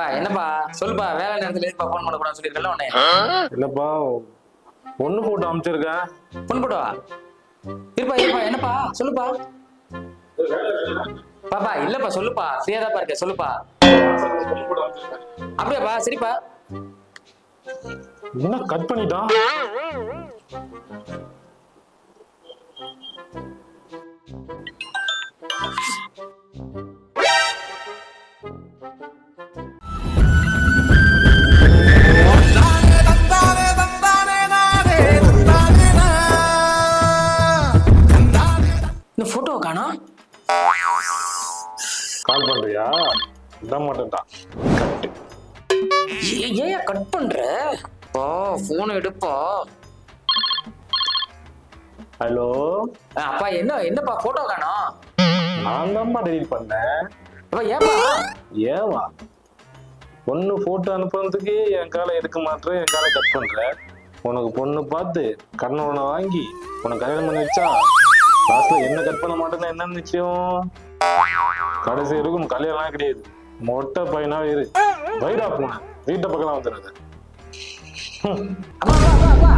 பா என்னப்பா சொல்லுப்பா, வேலை நேரத்துல எதுப்பா போன் பண்ணக்கூடாதுன்னு சொல்லியிருக்கல உடனே. இல்லப்பா, பொண்ணு போட்டு அமைச்சிருக்கேன். பொண்ணு போட்டவா? இருப்பா இருப்பா, என்னப்பா சொல்லுப்பா. பாப்பா இல்லப்பா, சொல்லுப்பா, ஃப்ரீயா தான் இருக்க, சொல்லுப்பா. அப்படியாப்பா, சரிப்பா. என்ன கட் பண்ணிட்டான்? இந்த போட்டோவை காணோம். கால் பண்றியா? விட மாட்டேன்டா. ஏன் கட் பண்ற? பா போன் எடுப்பா. ஹலோ, அப்பா என்னப்பா போட்டோ காணோம்? நான் தான்ப்பா டெலிட் பண்ணேன். அப்பா ஏப்பா? ஏவா, பொண்ணு போட்டோ அனுப்புறதுக்கு என் காலை எடுக்க மாட்டேன், என் காலை கட் பண்ற. உனக்கு பொண்ணு பார்த்து கண்ணவனை வாங்கி உனக்கு கல்யாணம் பண்ணி வச்சா லாஸ்ட்ல என்ன கட் பண்ண மாட்டேன்னு என்ன நிச்சயம்? கடைசி வரைக்கும் கல்யாணம் கிடையாது, மொட்டை பையனா இரு. வைடா போன வீட்டை பக்கம் வந்துடுறது. அப்பா அப்பா அப்பா